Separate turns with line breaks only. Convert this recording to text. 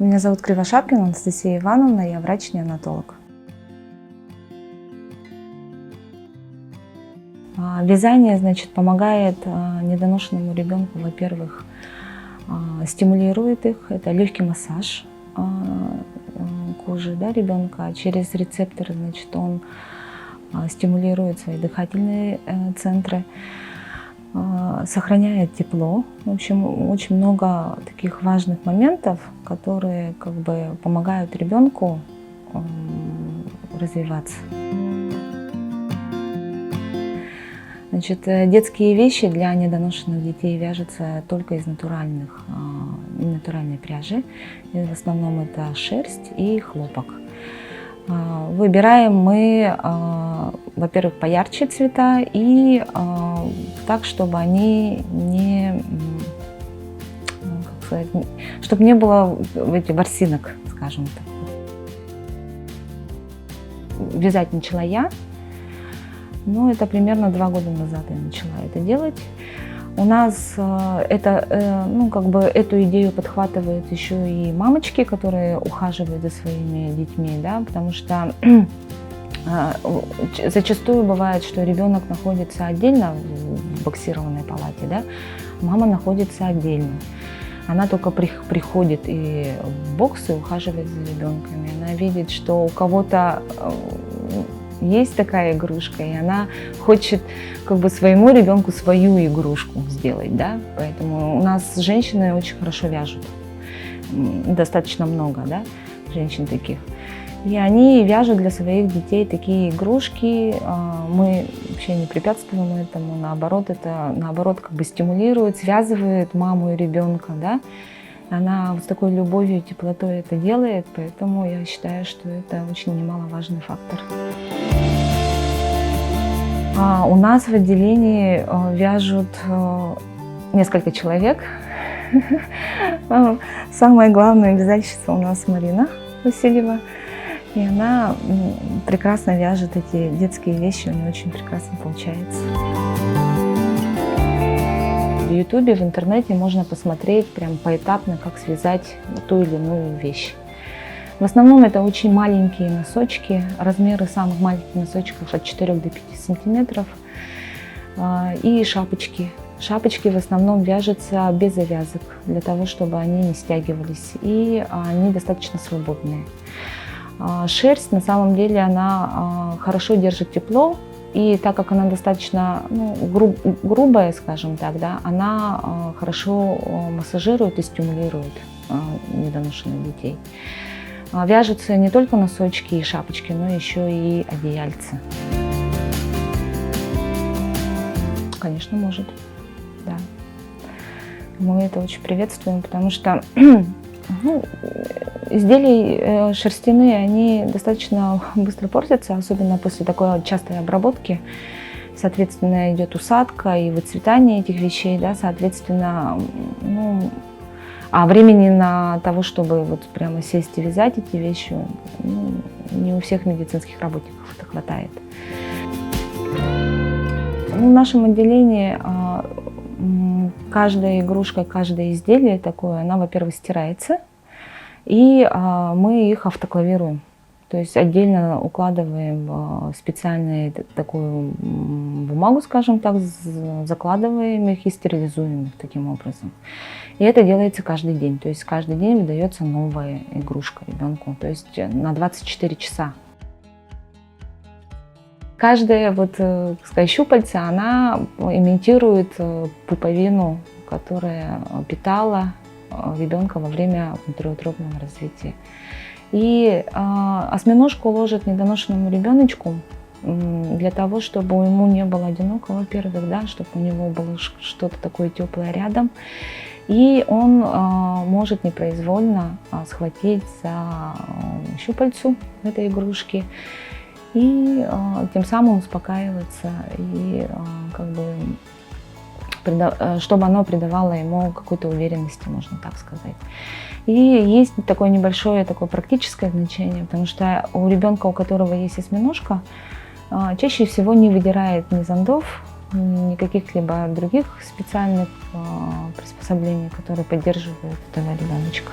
Меня зовут Кривошапкина Анастасия Ивановна, я врач-неонатолог. Вязание, помогает недоношенному ребенку, во-первых, стимулирует их, это легкий массаж кожи, ребенка. Через рецепторы, он стимулирует свои дыхательные центры, сохраняет тепло. В общем, очень много таких важных моментов, которые помогают ребенку развиваться. Детские вещи для недоношенных детей вяжутся только из натуральной пряжи. И в основном это шерсть и хлопок. Выбираем мы, во-первых, поярче цвета и так, чтобы они чтобы не было ворсинок, скажем так. Вязать начала я. Это примерно 2 года назад я начала это делать. У нас эту идею подхватывают еще и мамочки, которые ухаживают за своими детьми, потому что зачастую бывает, что ребенок находится отдельно в боксированной палате, мама находится отдельно. Она только приходит и в бокс и ухаживает за ребенком. Она видит, что у кого-то есть такая игрушка, и она хочет своему ребенку свою игрушку сделать, Поэтому у нас женщины очень хорошо вяжут, достаточно много, женщин таких. И они вяжут для своих детей такие игрушки. Мы вообще не препятствуем этому, наоборот, это стимулирует, связывает маму и ребенка, Она с такой любовью и теплотой это делает, поэтому я считаю, что это очень немаловажный фактор. У нас в отделении вяжут несколько человек. Самая главная вязальщица у нас Марина Васильева. И она прекрасно вяжет эти детские вещи, у нее очень прекрасно получается. В Ютубе, в интернете можно посмотреть прям поэтапно, как связать ту или иную вещь. В основном это очень маленькие носочки, размеры самых маленьких носочков от 4 до 5 сантиметров, и шапочки. Шапочки в основном вяжутся без завязок, для того, чтобы они не стягивались, и они достаточно свободные. Шерсть, на самом деле, она хорошо держит тепло, и так как она достаточно грубая, скажем так, она хорошо массажирует и стимулирует недоношенных детей. Вяжутся не только носочки и шапочки, но еще и одеяльца. Конечно, может, да. Мы это очень приветствуем, потому что изделия шерстяные, они достаточно быстро портятся, особенно после такой частой обработки. Соответственно, идет усадка и выцветание этих вещей, соответственно, а времени на того, чтобы прямо сесть и вязать эти вещи, не у всех медицинских работников это хватает. В нашем отделении каждая игрушка, каждое изделие такое, она, во-первых, стирается, и мы их автоклавируем. То есть отдельно укладываем в специальную такую бумагу, скажем так, закладываем их и стерилизуем их таким образом. И это делается каждый день. То есть каждый день выдается новая игрушка ребенку, то есть на 24 часа. Каждая щупальце, она имитирует пуповину, которая питала ребенка во время внутриутробного развития. И осьминожку ложат недоношенному ребеночку для того, чтобы ему не было одиноко, во-первых, чтобы у него было что-то такое теплое рядом. И он может непроизвольно схватить за щупальцу этой игрушки и тем самым успокаиваться, и чтобы оно придавало ему какой-то уверенности, можно так сказать. И есть такое небольшое практическое значение, потому что у ребенка, у которого есть осьминожка, чаще всего не выдирает ни зондов, ни каких-либо других специальных приспособлений, которые поддерживают этого ребеночка.